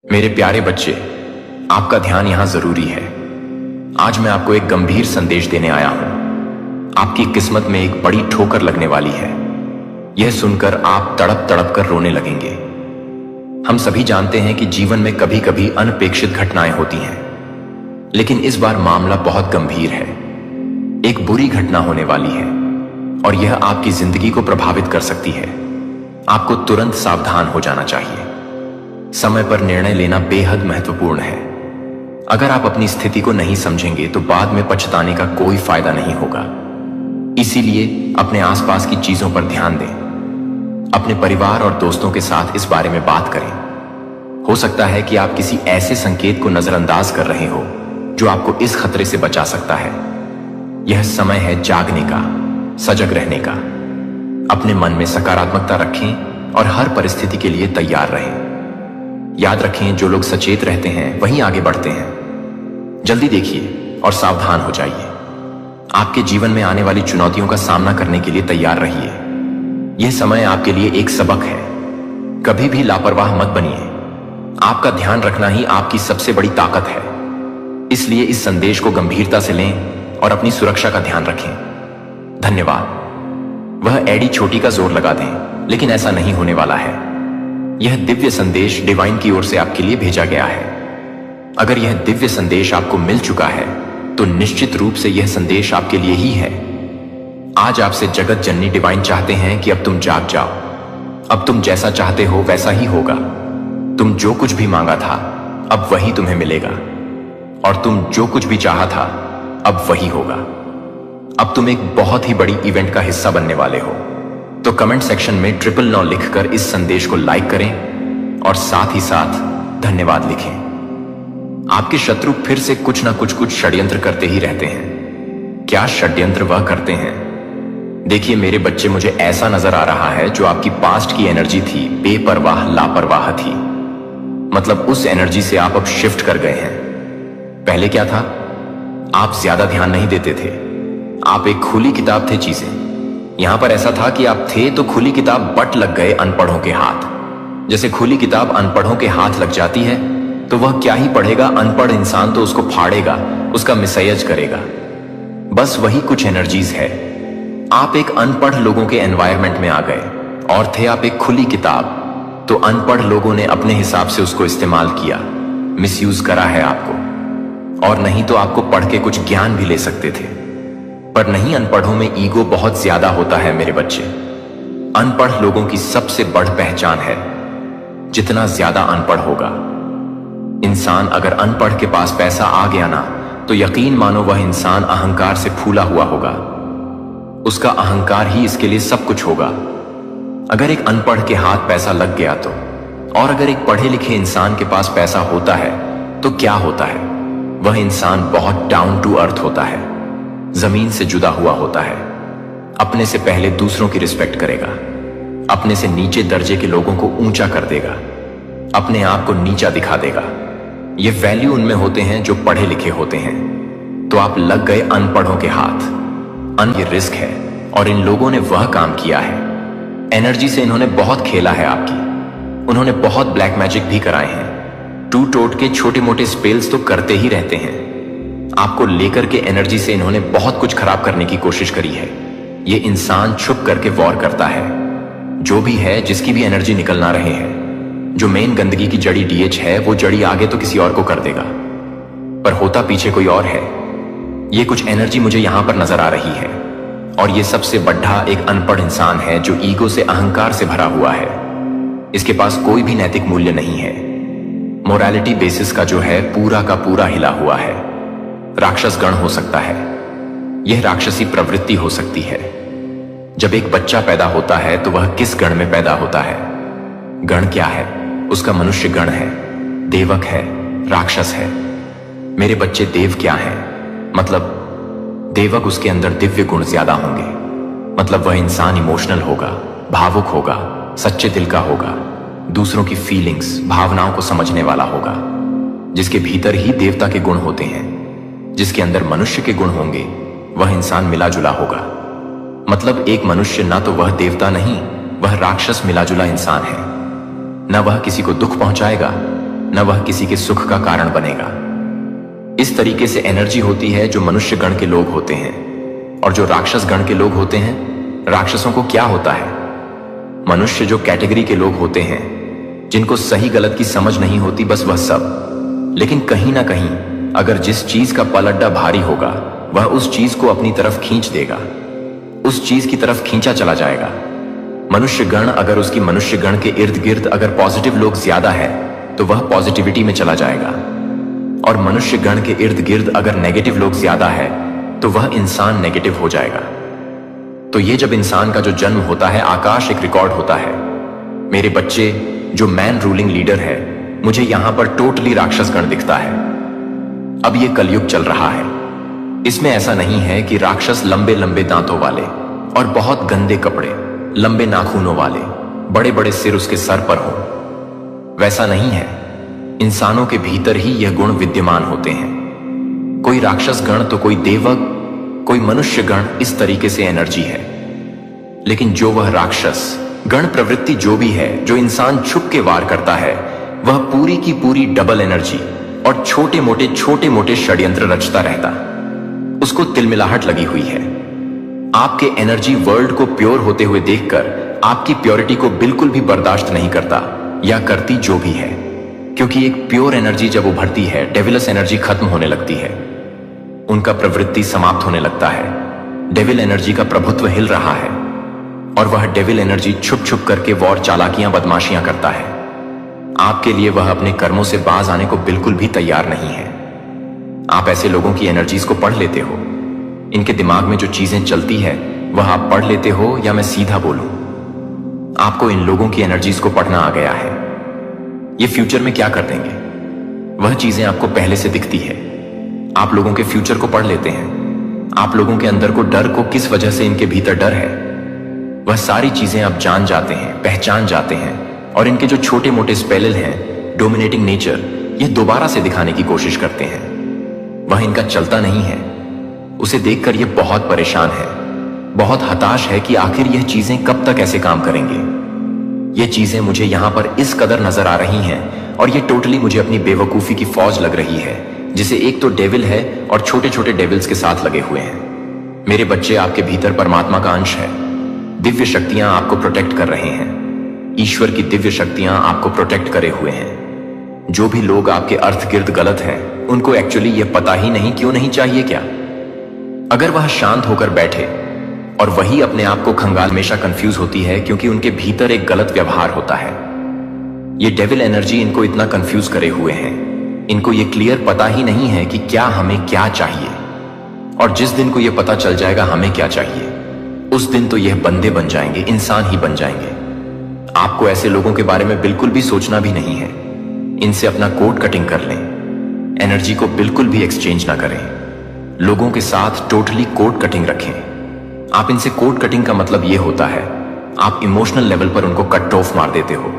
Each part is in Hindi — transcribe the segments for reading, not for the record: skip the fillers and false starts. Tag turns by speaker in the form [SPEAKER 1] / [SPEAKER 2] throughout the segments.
[SPEAKER 1] मेरे प्यारे बच्चे, आपका ध्यान यहां जरूरी है। आज मैं आपको एक गंभीर संदेश देने आया हूं। आपकी किस्मत में एक बड़ी ठोकर लगने वाली है। यह सुनकर आप तड़प तड़प कर रोने लगेंगे। हम सभी जानते हैं कि जीवन में कभी कभी अनपेक्षित घटनाएं होती हैं, लेकिन इस बार मामला बहुत गंभीर है। एक बुरी घटना होने वाली है और यह आपकी जिंदगी को प्रभावित कर सकती है। आपको तुरंत सावधान हो जाना चाहिए। समय पर निर्णय लेना बेहद महत्वपूर्ण है। अगर आप अपनी स्थिति को नहीं समझेंगे तो बाद में पछताने का कोई फायदा नहीं होगा। इसीलिए अपने आसपास की चीजों पर ध्यान दें। अपने परिवार और दोस्तों के साथ इस बारे में बात करें। हो सकता है कि आप किसी ऐसे संकेत को नजरअंदाज कर रहे हो जो आपको इस खतरे से बचा सकता है। यह समय है जागने का, सजग रहने का। अपने मन में सकारात्मकता रखें और हर परिस्थिति के लिए तैयार रहें। याद रखें, जो लोग सचेत रहते हैं वहीं आगे बढ़ते हैं। जल्दी देखिए और सावधान हो जाइए। आपके जीवन में आने वाली चुनौतियों का सामना करने के लिए तैयार रहिए। यह समय आपके लिए एक सबक है। कभी भी लापरवाह मत बनिए। आपका ध्यान रखना ही आपकी सबसे बड़ी ताकत है। इसलिए इस संदेश को गंभीरता से लें और अपनी सुरक्षा का ध्यान रखें। धन्यवाद। वह एडी छोटी का जोर लगा दें, लेकिन ऐसा नहीं होने वाला है। यह दिव्य संदेश डिवाइन की ओर से आपके लिए भेजा गया है। अगर यह दिव्य संदेश आपको मिल चुका है तो निश्चित रूप से यह संदेश आपके लिए ही है। आज आपसे जगत जननी डिवाइन चाहते हैं कि अब तुम जाग जाओ। अब तुम जैसा चाहते हो वैसा ही होगा। तुम जो कुछ भी मांगा था अब वही तुम्हें मिलेगा, और तुम जो कुछ भी चाहा था अब वही होगा। अब तुम एक बहुत ही बड़ी इवेंट का हिस्सा बनने वाले हो। तो कमेंट सेक्शन में 999 लिखकर इस संदेश को लाइक करें और साथ ही साथ धन्यवाद लिखें। आपके शत्रु फिर से कुछ ना कुछ षड्यंत्र करते ही रहते हैं। क्या षड्यंत्र वह करते हैं? देखिए मेरे बच्चे, मुझे ऐसा नजर आ रहा है जो आपकी पास्ट की एनर्जी थी, बेपरवाह लापरवाह थी। मतलब उस एनर्जी से आप अब शिफ्ट कर गए हैं। पहले क्या था? आप ज्यादा ध्यान नहीं देते थे। आप एक खुली किताब थे चीजें। यहां पर ऐसा था कि आप थे तो खुली किताब बट लग गए अनपढ़ों के हाथ। जैसे खुली किताब अनपढ़ों के हाथ लग जाती है तो वह क्या ही पढ़ेगा। अनपढ़ इंसान तो उसको फाड़ेगा, उसका मिसयूज करेगा। बस वही कुछ एनर्जीज है। आप एक अनपढ़ लोगों के एनवायरनमेंट में आ गए और थे आप एक खुली किताब, तो अनपढ़ लोगों ने अपने हिसाब से उसको इस्तेमाल किया, मिसयूज करा है आपको। और नहीं तो आपको पढ़ के कुछ ज्ञान भी ले सकते थे, पर नहीं। अनपढ़ों में ईगो बहुत ज्यादा होता है मेरे बच्चे। अनपढ़ लोगों की सबसे बड़ी पहचान है जितना ज्यादा अनपढ़ होगा इंसान। अगर अनपढ़ के पास पैसा आ गया ना, तो यकीन मानो वह इंसान अहंकार से फूला हुआ होगा। उसका अहंकार ही इसके लिए सब कुछ होगा। अगर एक अनपढ़ के हाथ पैसा लग गया तो, और अगर एक पढ़े लिखे इंसान के पास पैसा होता है तो क्या होता है? वह इंसान बहुत डाउन टू अर्थ होता है, जमीन से जुदा हुआ होता है। अपने से पहले दूसरों की रिस्पेक्ट करेगा, अपने से नीचे दर्जे के लोगों को ऊंचा कर देगा, अपने आप को नीचा दिखा देगा। ये वैल्यू उनमें होते हैं जो पढ़े लिखे होते हैं। तो आप लग गए अनपढ़ों के हाथ। ये रिस्क है और इन लोगों ने वह काम किया है। एनर्जी से इन्होंने बहुत खेला है आपकी। उन्होंने बहुत ब्लैक मैजिक भी कराए हैं। टू टोट के छोटे मोटे स्पेल्स तो करते ही रहते हैं। आपको लेकर के एनर्जी से इन्होंने बहुत कुछ खराब करने की कोशिश करी है। ये इंसान छुप करके वॉर करता है। जो भी है, जिसकी भी एनर्जी निकल ना रहे हैं, जो मेन गंदगी की जड़ी डीएच है, वो जड़ी आगे तो किसी और को कर देगा, पर होता पीछे कोई और है। ये कुछ एनर्जी मुझे यहां पर नजर आ रही है, और ये सबसे बड़ा एक अनपढ़ इंसान है जो ईगो से, अहंकार से भरा हुआ है। इसके पास कोई भी नैतिक मूल्य नहीं है। मोरालिटी बेसिस का जो है पूरा का पूरा हिला हुआ है। राक्षस गण हो सकता है। यह राक्षसी प्रवृत्ति हो सकती है। जब एक बच्चा पैदा होता है तो वह किस गण में पैदा होता है? गण क्या है? उसका मनुष्य गण है, देवक है, राक्षस है। मेरे बच्चे, देव क्या है? मतलब देवक, उसके अंदर दिव्य गुण ज्यादा होंगे। मतलब वह इंसान इमोशनल होगा, भावुक होगा, सच्चे दिल का होगा, दूसरों की फीलिंग्स, भावनाओं को समझने वाला होगा, जिसके भीतर ही देवता के गुण होते हैं। जिसके अंदर मनुष्य के गुण होंगे वह इंसान मिला जुला होगा। मतलब एक मनुष्य ना तो वह देवता नहीं, वह राक्षस मिला जुला इंसान है। न वह किसी को दुख पहुंचाएगा, न वह किसी के सुख का कारण बनेगा। इस तरीके से एनर्जी होती है जो मनुष्य गण के लोग होते हैं। और जो राक्षस गण के लोग होते हैं, राक्षसों को क्या होता है? मनुष्य जो कैटेगरी के लोग होते हैं, जिनको सही गलत की समझ नहीं होती, बस वह सब। लेकिन कहीं ना कहीं अगर जिस चीज का पलड़ा भारी होगा, वह उस चीज को अपनी तरफ खींच देगा, उस चीज की तरफ खींचा चला जाएगा। मनुष्य गण, अगर उसकी मनुष्य गण के इर्द गिर्द अगर पॉजिटिव लोग ज्यादा है तो वह पॉजिटिविटी में चला जाएगा, और मनुष्य गण के इर्द गिर्द अगर नेगेटिव लोग ज्यादा है तो वह इंसान नेगेटिव हो जाएगा। तो ये जब इंसान का जो जन्म होता है, आकाश एक रिकॉर्ड होता है। मेरे बच्चे, जो मैन रूलिंग लीडर है, मुझे यहां पर टोटली राक्षस गण दिखता है। अब ये कलयुग चल रहा है। इसमें ऐसा नहीं है कि राक्षस लंबे लंबे दांतों वाले और बहुत गंदे कपड़े, लंबे नाखूनों वाले, बड़े बड़े सिर उसके सर पर हो। वैसा नहीं है। इंसानों के भीतर ही यह गुण विद्यमान होते हैं। कोई राक्षस गण तो कोई देवक, कोई मनुष्य गण, इस तरीके से एनर्जी है। लेकिन जो वह राक्षस गण प्रवृत्ति जो भी है, जो इंसान छुप के वार करता है, वह पूरी की पूरी डबल एनर्जी और छोटे मोटे षड्यंत्र रचता रहता। उसको तिलमिलाहट लगी हुई है। आपके एनर्जी वर्ल्ड को प्योर होते हुए देखकर आपकी प्योरिटी को बिल्कुल भी बर्दाश्त नहीं करता, या करती जो भी है। क्योंकि एक प्योर एनर्जी जब उभरती है, डेविलस एनर्जी खत्म होने लगती है, उनका प्रवृत्ति समाप्त होने लगता है। डेविल एनर्जी का प्रभुत्व हिल रहा है, और वह डेविल एनर्जी छुप छुप करके वॉर, चालाकियां, बदमाशियां करता है। आपके लिए वह अपने कर्मों से बाज आने को बिल्कुल भी तैयार नहीं है। आप ऐसे लोगों की एनर्जीज को पढ़ लेते हो। इनके दिमाग में जो चीजें चलती है वह आप पढ़ लेते हो, या मैं सीधा बोलूं, आपको इन लोगों की एनर्जीज को पढ़ना आ गया है। ये फ्यूचर में क्या कर देंगे, वह चीजें आपको पहले से दिखती है। आप लोगों के फ्यूचर को पढ़ लेते हैं। आप लोगों के अंदर को डर को, किस वजह से इनके भीतर डर है, वह सारी चीजें आप जान जाते हैं, पहचान जाते हैं। और इनके जो छोटे मोटे स्पेल हैं, डोमिनेटिंग नेचर, ये दोबारा से दिखाने की कोशिश करते हैं। वह इनका चलता नहीं है। उसे देखकर ये बहुत परेशान है, बहुत हताश है कि आखिर यह चीजें कब तक ऐसे काम करेंगे। ये चीजें मुझे यहां पर इस कदर नजर आ रही हैं, और ये टोटली मुझे अपनी बेवकूफी की फौज लग रही है, जिसे एक तो डेविल है और छोटे छोटे डेविल्स के साथ लगे हुए हैं। मेरे बच्चे, आपके भीतर परमात्मा का अंश है। दिव्य शक्तियां आपको प्रोटेक्ट कर रहे हैं। ईश्वर की दिव्य शक्तियां आपको प्रोटेक्ट करे हुए हैं। जो भी लोग आपके अर्थ गिर्द गलत हैं, उनको एक्चुअली यह पता ही नहीं क्यों नहीं चाहिए क्या? अगर वह शांत होकर बैठे, और वही अपने आप को खंगाल, हमेशा कंफ्यूज होती है क्योंकि उनके भीतर एक गलत व्यवहार होता है। ये डेविल एनर्जी इनको इतना कंफ्यूज करे हुए हैं। इनको ये क्लियर पता ही नहीं है कि क्या हमें क्या चाहिए। और जिस दिन को यह पता चल जाएगा हमें क्या चाहिए, उस दिन तो यह बंदे बन जाएंगे, इंसान ही बन जाएंगे। आपको ऐसे लोगों के बारे में बिल्कुल भी सोचना भी नहीं है। इनसे अपना कोड कटिंग कर लें। एनर्जी को बिल्कुल भी एक्सचेंज ना करें। लोगों के साथ टोटली कोड कटिंग रखें। आप इनसे कोड कटिंग का मतलब यह होता है, आप इमोशनल लेवल पर उनको कट ऑफ मार देते हो।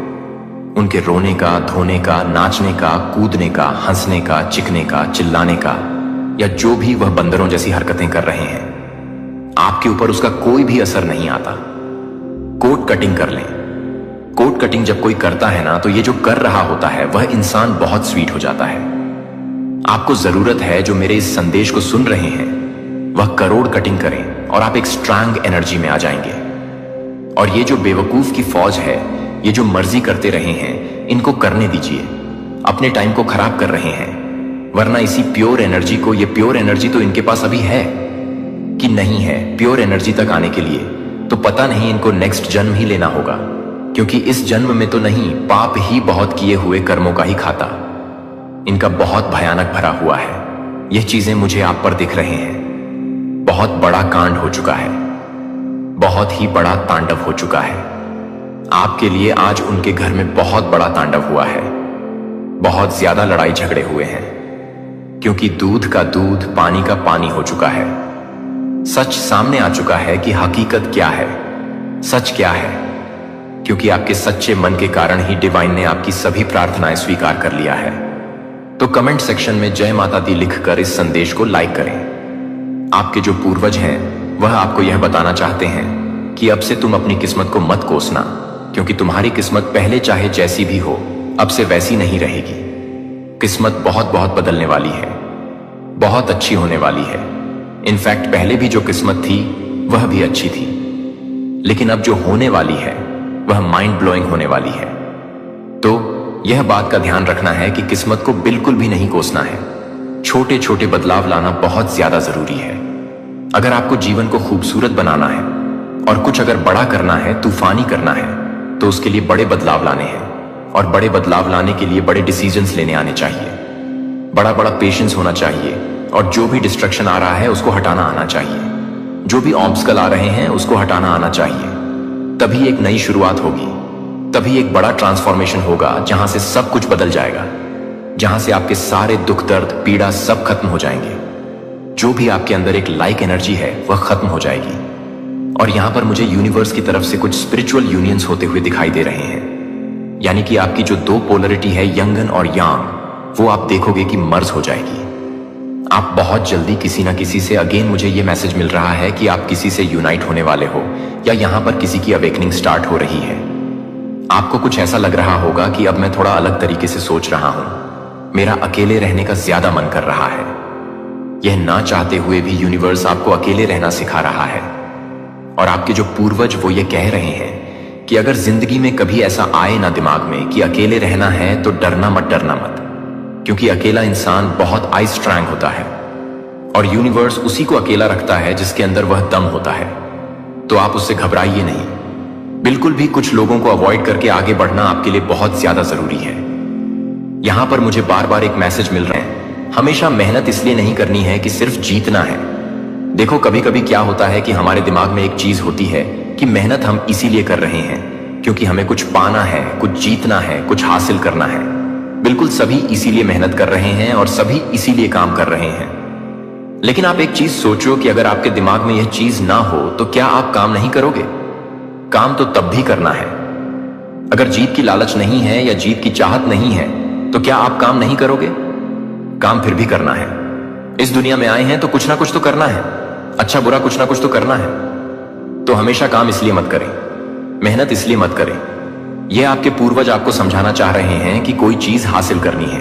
[SPEAKER 1] उनके रोने का, धोने का, नाचने का, कूदने का, हंसने का, चिकने का, चिल्लाने का, या जो भी वह बंदरों जैसी हरकतें कर रहे हैं, आपके ऊपर उसका कोई भी असर नहीं आता। कोड कटिंग कर लें। कोड कटिंग जब कोई करता है ना, तो ये जो कर रहा होता है वह इंसान बहुत स्वीट हो जाता है। आपको जरूरत है, जो मेरे इस संदेश को सुन रहे हैं, वह करोड़ कटिंग करें और आप एक स्ट्रांग एनर्जी में आ जाएंगे। और ये जो बेवकूफ की फौज है, ये जो मर्जी करते रहे हैं, इनको करने दीजिए। अपने टाइम को खराब कर रहे हैं। वरना इसी प्योर एनर्जी को, ये प्योर एनर्जी तो इनके पास अभी है कि नहीं है, प्योर एनर्जी तक आने के लिए तो पता नहीं इनको नेक्स्ट जन्म ही लेना होगा। क्योंकि इस जन्म में तो नहीं, पाप ही बहुत किए हुए कर्मों का ही खाता। इनका बहुत भयानक भरा हुआ है। यह चीजें मुझे आप पर दिख रहे हैं। बहुत बड़ा कांड हो चुका है, बहुत ही बड़ा तांडव हो चुका है। आपके लिए आज उनके घर में बहुत बड़ा तांडव हुआ है। बहुत ज्यादा लड़ाई झगड़े हुए हैं, क्योंकि दूध का दूध, पानी का पानी हो चुका है। सच सामने आ चुका है कि हकीकत क्या है, सच क्या है। क्योंकि आपके सच्चे मन के कारण ही डिवाइन ने आपकी सभी प्रार्थनाएं स्वीकार कर लिया है। तो कमेंट सेक्शन में जय माता दी लिखकर इस संदेश को लाइक करें। आपके जो पूर्वज हैं वह आपको यह बताना चाहते हैं कि अब से तुम अपनी किस्मत को मत कोसना, क्योंकि तुम्हारी किस्मत पहले चाहे जैसी भी हो, अब से वैसी नहीं रहेगी। किस्मत बहुत बहुत बदलने वाली है, बहुत अच्छी होने वाली है। इनफैक्ट पहले भी जो किस्मत थी वह भी अच्छी थी, लेकिन अब जो होने वाली है वह माइंड ब्लोइंग होने वाली है। तो यह बात का ध्यान रखना है कि किस्मत को बिल्कुल भी नहीं कोसना है। छोटे छोटे बदलाव लाना बहुत ज्यादा जरूरी है। अगर आपको जीवन को खूबसूरत बनाना है और कुछ अगर बड़ा करना है, तूफानी करना है, तो उसके लिए बड़े बदलाव लाने हैं। और बड़े बदलाव लाने के लिए बड़े डिसीजंस लेने आने चाहिए, बड़ा बड़ा पेशेंस होना चाहिए, और जो भी डिस्ट्रक्शन आ रहा है उसको हटाना आना चाहिए, जो भी ऑब्स्टकल आ रहे हैं उसको हटाना आना चाहिए। तभी एक नई शुरुआत होगी, तभी एक बड़ा ट्रांसफॉर्मेशन होगा, जहां से सब कुछ बदल जाएगा, जहां से आपके सारे दुख दर्द पीड़ा सब खत्म हो जाएंगे। जो भी आपके अंदर एक लाइक एनर्जी है वह खत्म हो जाएगी। और यहां पर मुझे यूनिवर्स की तरफ से कुछ स्पिरिचुअल यूनियंस होते हुए दिखाई दे रहे हैं। यानी कि आपकी जो दो पोलरिटी है, यंगन और यांग, वो आप देखोगे कि मर्ज हो जाएगी। आप बहुत जल्दी किसी ना किसी से, अगेन मुझे ये मैसेज मिल रहा है कि आप किसी से यूनाइट होने वाले हो, या यहां पर किसी की अवेकनिंग स्टार्ट हो रही है। आपको कुछ ऐसा लग रहा होगा कि अब मैं थोड़ा अलग तरीके से सोच रहा हूं, मेरा अकेले रहने का ज्यादा मन कर रहा है। यह ना चाहते हुए भी यूनिवर्स आपको अकेले रहना सिखा रहा है। और आपके जो पूर्वज वो ये कह रहे हैं कि अगर जिंदगी में कभी ऐसा आए ना दिमाग में कि अकेले रहना है, तो डरना मत, क्योंकि अकेला इंसान बहुत आई स्ट्रैंग होता है, और यूनिवर्स उसी को अकेला रखता है जिसके अंदर वह दम होता है। तो आप उससे घबराइए नहीं, बिल्कुल भी। कुछ लोगों को अवॉइड करके आगे बढ़ना आपके लिए बहुत ज्यादा जरूरी है। यहां पर मुझे बार बार एक मैसेज मिल रहे हैं, हमेशा मेहनत इसलिए नहीं करनी है कि सिर्फ जीतना है। देखो, कभी कभी क्या होता है कि हमारे दिमाग में एक चीज होती है कि मेहनत हम इसीलिए कर रहे हैं क्योंकि हमें कुछ पाना है, कुछ जीतना है, कुछ हासिल करना है। बिल्कुल सभी इसीलिए मेहनत कर रहे हैं और सभी इसीलिए काम कर रहे हैं। लेकिन आप एक चीज सोचो कि अगर आपके दिमाग में यह चीज ना हो तो क्या आप काम नहीं करोगे? काम तो तब भी करना है। अगर जीत की लालच नहीं है या जीत की चाहत नहीं है तो क्या आप काम नहीं करोगे? काम फिर भी करना है। इस दुनिया में आए हैं तो कुछ ना कुछ तो करना है, अच्छा बुरा कुछ ना कुछ तो करना है। तो हमेशा काम इसलिए मत करें, मेहनत इसलिए मत करें। यह आपके पूर्वज आपको समझाना चाह रहे हैं कि कोई चीज हासिल करनी है।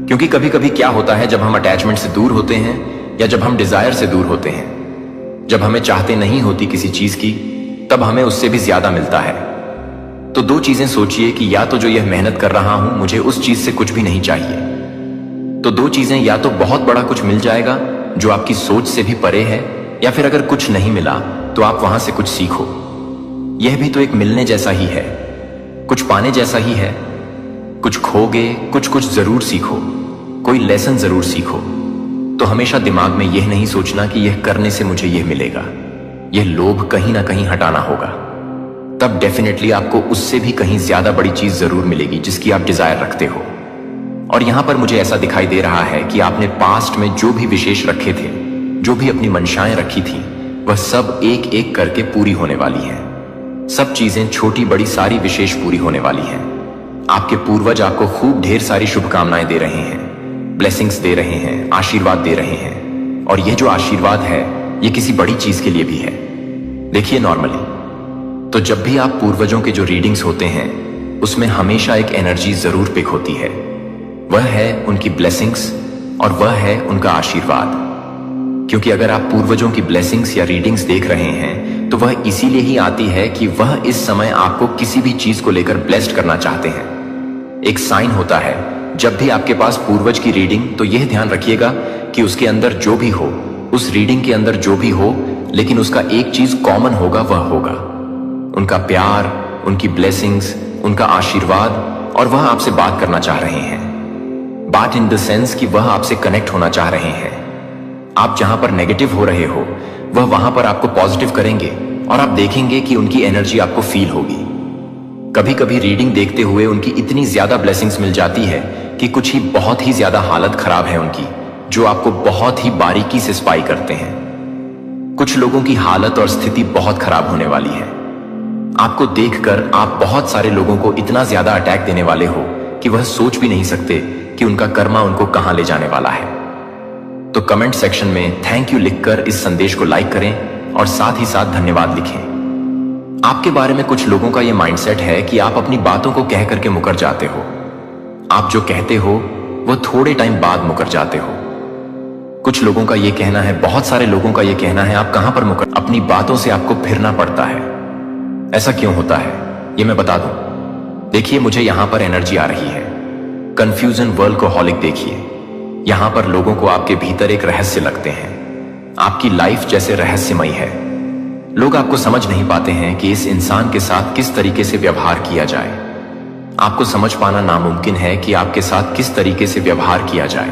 [SPEAKER 1] क्योंकि कभी कभी क्या होता है, जब हम अटैचमेंट से दूर होते हैं या जब हम डिजायर से दूर होते हैं, जब हमें चाहते नहीं होती किसी चीज की, तब हमें उससे भी ज्यादा मिलता है। तो दो चीजें सोचिए कि या तो जो यह मेहनत कर रहा हूं मुझे उस चीज से कुछ भी नहीं चाहिए। तो दो चीजें, या तो बहुत बड़ा कुछ मिल जाएगा जो आपकी सोच से भी परे है, या फिर अगर कुछ नहीं मिला तो आप वहां से कुछ सीखो। यह भी तो एक मिलने जैसा ही है, कुछ पाने जैसा ही है। कुछ खोगे, कुछ जरूर सीखो, कोई लेसन जरूर सीखो। तो हमेशा दिमाग में यह नहीं सोचना कि यह करने से मुझे यह मिलेगा। यह लोभ कहीं ना कहीं हटाना होगा, तब डेफिनेटली आपको उससे भी कहीं ज्यादा बड़ी चीज जरूर मिलेगी जिसकी आप डिजायर रखते हो। और यहां पर मुझे ऐसा दिखाई दे रहा है कि आपने पास्ट में जो भी विशेष रखे थे, जो भी अपनी मंशाएं रखी थी, वह सब एक एक करके पूरी होने वाली हैं। सब चीजें छोटी बड़ी सारी विशेष पूरी होने वाली हैं। आपके पूर्वज आपको खूब ढेर सारी शुभकामनाएं दे रहे हैं, ब्लेसिंग्स दे रहे हैं, आशीर्वाद दे रहे हैं। और यह जो आशीर्वाद है यह किसी बड़ी चीज के लिए भी है। देखिए, नॉर्मली तो जब भी आप पूर्वजों के जो रीडिंग्स होते हैं उसमें हमेशा एक एनर्जी जरूर पिक होती है। वह है उनकी ब्लेसिंग्स और वह है उनका आशीर्वाद। क्योंकि अगर आप पूर्वजों की ब्लेसिंग्स या रीडिंग्स देख रहे हैं तो वह इसीलिए ही आती है कि वह इस समय आपको किसी भी चीज को लेकर ब्लेस्ड करना चाहते हैं। एक साइन होता है जब भी आपके पास पूर्वज की रीडिंग, तो यह ध्यान रखिएगा कि उसके अंदर जो भी हो, उस रीडिंग के अंदर जो भी हो, लेकिन उसका एक चीज कॉमन होगा, वह होगा उनका प्यार, उनकी ब्लेसिंग्स, उनका आशीर्वाद। और वह आपसे बात करना चाह रहे हैं। बात इन द सेंस कि वह आपसे कनेक्ट होना चाह रहे हैं। आप जहां पर नेगेटिव हो रहे हो वह वहां पर आपको पॉजिटिव करेंगे और आप देखेंगे कि उनकी एनर्जी आपको फील होगी। कभी कभी रीडिंग देखते हुए उनकी इतनी ज्यादा ब्लेसिंग्स मिल जाती है कि कुछ ही बहुत ही ज्यादा हालत खराब है उनकी, जो आपको बहुत ही बारीकी से स्पाई करते हैं। कुछ लोगों की हालत और स्थिति बहुत खराब होने वाली है। आपको देखकर आप बहुत सारे लोगों को इतना ज्यादा अटैक देने वाले हो कि वह सोच भी नहीं सकते कि उनका कर्मा उनको कहां ले जाने वाला है। तो कमेंट सेक्शन में थैंक यू लिखकर इस संदेश को लाइक करें और साथ ही साथ धन्यवाद लिखें। आपके बारे में कुछ लोगों का यह माइंडसेट है कि आप अपनी बातों को कह करके मुकर जाते हो। आप जो कहते हो वो थोड़े टाइम बाद मुकर जाते हो। कुछ लोगों का ये कहना है, बहुत सारे लोगों का ये कहना है, आप कहां पर मुकर, अपनी बातों से आपको फिरना पड़ता है। ऐसा क्यों होता है ये मैं बता दूं। देखिए, मुझे यहां पर एनर्जी आ रही है। कंफ्यूजन वर्ल्डकोहॉलिक देखिए, यहां पर लोगों को आपके भीतर एक रहस्य लगते हैं। आपकी लाइफ जैसे रहस्यमयी है। लोग आपको समझ नहीं पाते हैं कि इस इंसान के साथ किस तरीके से व्यवहार किया जाए। आपको समझ पाना नामुमकिन है कि आपके साथ किस तरीके से व्यवहार किया जाए।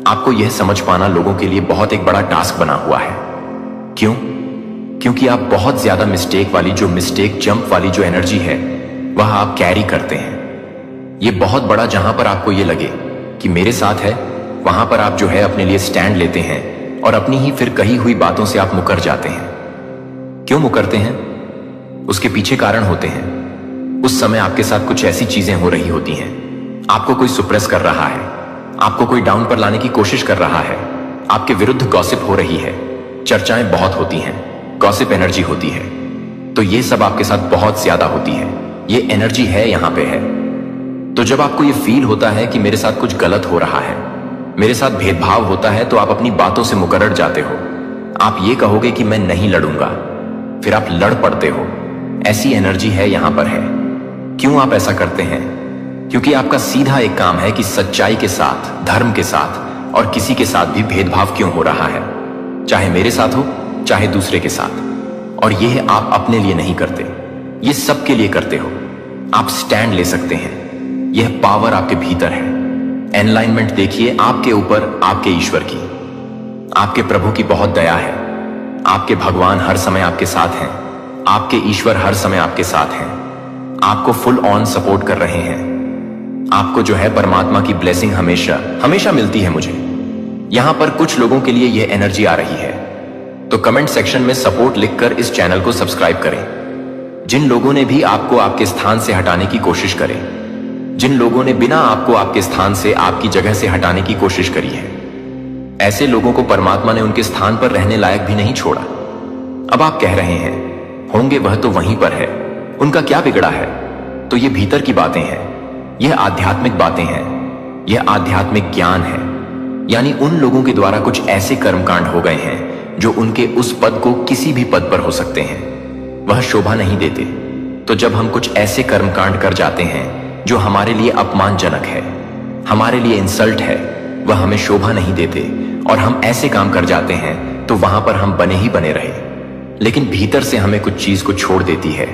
[SPEAKER 1] आपको यह समझ पाना लोगों के लिए बहुत एक बड़ा टास्क बना हुआ है। क्यों? क्योंकि आप बहुत ज्यादा मिस्टेक वाली, जो मिस्टेक जंप वाली जो एनर्जी है, वह आप कैरी करते हैं। ये बहुत बड़ा, जहां पर आपको ये लगे कि मेरे साथ है, वहां पर आप जो है अपने लिए स्टैंड लेते हैं और अपनी ही फिर कही हुई बातों से आप मुकर जाते हैं। क्यों मुकरते हैं? उसके पीछे कारण होते हैं। उस समय आपके साथ कुछ ऐसी चीजें हो रही होती हैं। आपको कोई सुप्रेस कर रहा है, आपको कोई डाउन पर लाने की कोशिश कर रहा है, आपके विरुद्ध गॉसिप हो रही है, चर्चाएं बहुत होती हैं, गॉसिप एनर्जी होती है। तो ये सब आपके साथ बहुत ज्यादा होती है। ये एनर्जी है, यहां पे है। तो जब आपको ये फील होता है कि मेरे साथ कुछ गलत हो रहा है, मेरे साथ भेदभाव होता है, तो आप अपनी बातों से मुकर्रर जाते हो। आप ये कहोगे कि मैं नहीं लड़ूंगा, फिर आप लड़ पड़ते हो। ऐसी एनर्जी है, यहां पर है। क्यों आप ऐसा करते हैं? क्योंकि आपका सीधा एक काम है कि सच्चाई के साथ, धर्म के साथ और किसी के साथ भी भेदभाव क्यों हो रहा है, चाहे मेरे साथ हो चाहे दूसरे के साथ। और यह आप अपने लिए नहीं करते, ये सबके लिए करते हो। आप स्टैंड ले सकते हैं। यह पावर आपके भीतर है। एनलाइनमेंट देखिए आपके ऊपर, आपके ईश्वर की, आपके प्रभु की बहुत दया है। आपके भगवान हर समय आपके साथ हैं, आपके ईश्वर हर समय आपके साथ हैं, आपको फुल ऑन सपोर्ट कर रहे हैं। आपको जो है परमात्मा की ब्लेसिंग हमेशा हमेशा मिलती है। मुझे यहां पर कुछ लोगों के लिए यह एनर्जी आ रही है, तो कमेंट सेक्शन में सपोर्ट लिखकर इस चैनल को सब्सक्राइब करें। जिन लोगों ने भी आपको आपके स्थान से हटाने की कोशिश करें, जिन लोगों ने बिना आपको आपके स्थान से, आपकी जगह से हटाने की कोशिश करी है, ऐसे लोगों को परमात्मा ने उनके स्थान पर रहने लायक भी नहीं छोड़ा। अब आप कह रहे हैं होंगे वह तो वहीं पर है, उनका क्या बिगड़ा है? तो ये भीतर की बातें हैं, यह आध्यात्मिक बातें हैं, यह आध्यात्मिक ज्ञान है। यानी उन लोगों के द्वारा कुछ ऐसे कर्मकांड हो गए हैं जो उनके उस पद को किसी भी पद पर हो सकते हैं, वह शोभा नहीं देते। तो जब हम कुछ ऐसे कर्मकांड कर जाते हैं जो हमारे लिए अपमानजनक है, हमारे लिए इंसल्ट है, वह हमें शोभा नहीं देते और हम ऐसे काम कर जाते हैं, तो वहां पर हम बने ही बने रहे। लेकिन भीतर से हमें कुछ चीज को छोड़ देती है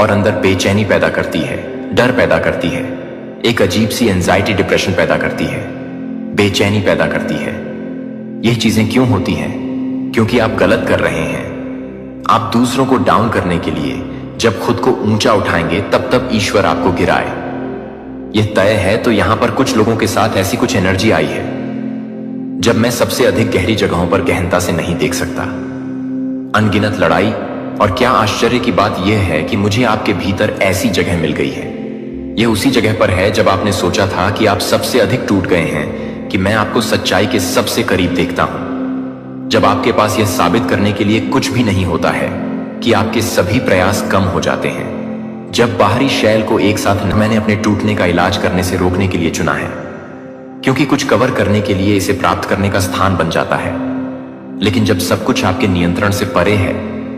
[SPEAKER 1] और अंदर बेचैनी पैदा करती है, डर पैदा करती है, एक अजीब सी एंजाइटी डिप्रेशन पैदा करती है, बेचैनी पैदा करती है। यह चीजें क्यों होती हैं? क्योंकि आप गलत कर रहे हैं। आप दूसरों को डाउन करने के लिए जब खुद को ऊंचा उठाएंगे, तब तब ईश्वर आपको गिराए, यह तय है। तो यहां पर कुछ लोगों के साथ ऐसी कुछ एनर्जी आई है जब मैं सबसे अधिक गहरी जगहों पर गहनता से नहीं देख सकता। अनगिनत लड़ाई, और क्या आश्चर्य की बात यह है कि मुझे आपके भीतर ऐसी जगह मिल गई है। यह उसी जगह पर है जब आपने सोचा था कि आप सबसे अधिक टूट गए हैं, कि मैं आपको सच्चाई के सबसे करीब देखता हूं। जब आपके पास यह साबित करने के लिए कुछ भी नहीं होता है कि आपके सभी प्रयास कम हो जाते हैं। जब बाहरी शैल को एक साथ मैंने अपने टूटने का इलाज करने से रोकने के लिए चुना है, क्योंकि कुछ कवर करने के लिए इसे प्राप्त करने का स्थान बन जाता है। लेकिन जब सब कुछ आपके नियंत्रण से परे है,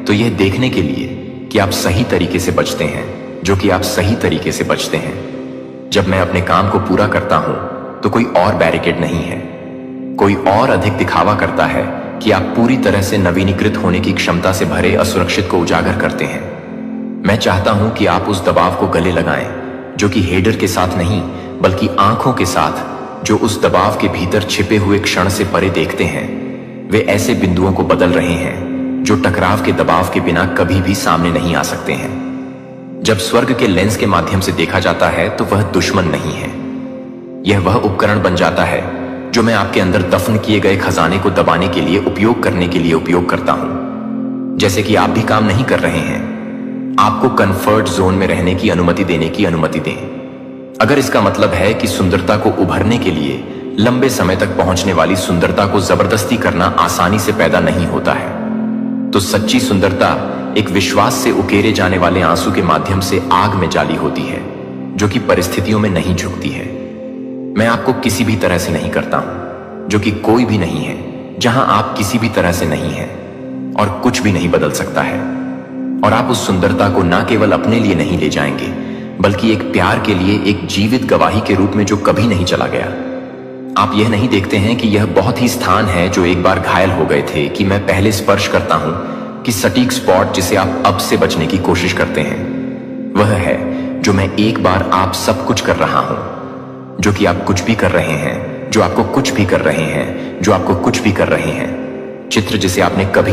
[SPEAKER 1] तो यह देखने के लिए कि आप सही तरीके से बचते हैं, जो कि आप सही तरीके से बचते हैं। जब मैं अपने काम को पूरा करता हूं, तो कोई और बैरिकेड नहीं है, कोई और अधिक दिखावा करता है कि आप पूरी तरह से नवीनीकृत होने की क्षमता से भरे असुरक्षित को उजागर करते हैं। मैं चाहता हूं कि आप उस दबाव को गले लगाएं, जो कि हेडर के साथ नहीं, बल्कि आंखों के साथ, जो उस दबाव के भीतर छिपे हुए क्षण से परे देखते हैं। वे ऐसे बिंदुओं को बदल रहे हैं जो टकराव के दबाव के बिना कभी भी सामने नहीं आ सकते हैं। जब स्वर्ग के लेंस के माध्यम से देखा जाता है, तो वह दुश्मन नहीं है, यह वह उपकरण बन जाता है जो मैं आपके अंदर दफन किए गए खजाने को दबाने के लिए, उपयोग करने के लिए उपयोग करता हूं। जैसे कि आप भी काम नहीं कर रहे हैं, आपको कंफर्ट जोन में रहने की अनुमति देने की अनुमति दें। अगर इसका मतलब है कि सुंदरता को उभरने के लिए लंबे समय तक पहुंचने वाली सुंदरता को जबरदस्ती करना आसानी से पैदा नहीं होता है, तो सच्ची सुंदरता एक विश्वास से उकेरे जाने वाले आंसू के माध्यम से आग में जाली होती है, जो कि परिस्थितियों में नहीं झुकती है। मैं आपको किसी भी तरह से नहीं करता हूं, जो कि कोई भी नहीं है, जहां आप किसी भी तरह से नहीं हैं और कुछ भी नहीं बदल सकता है। और आप उस सुंदरता को ना केवल अपने लिए नहीं ले जाएंगे, बल्कि एक प्यार के लिए एक जीवित गवाही के रूप में जो कभी नहीं चला गया। आप यह नहीं देखते हैं कि यह बहुत ही स्थान है जो एक बार घायल हो गए थे कि मैं पहले स्पर्श करता हूं, कि सटीक स्पॉट जिसे आप अब से बचने की कोशिश करते हैं वह है जो मैं एक बार आप सब कुछ कर रहा हूं, जो कि आप कुछ भी कर रहे हैं, जो आपको कुछ भी कर रहे हैं, जो आपको कुछ भी कर रहे हैं, चित्र जिसे आपने कभी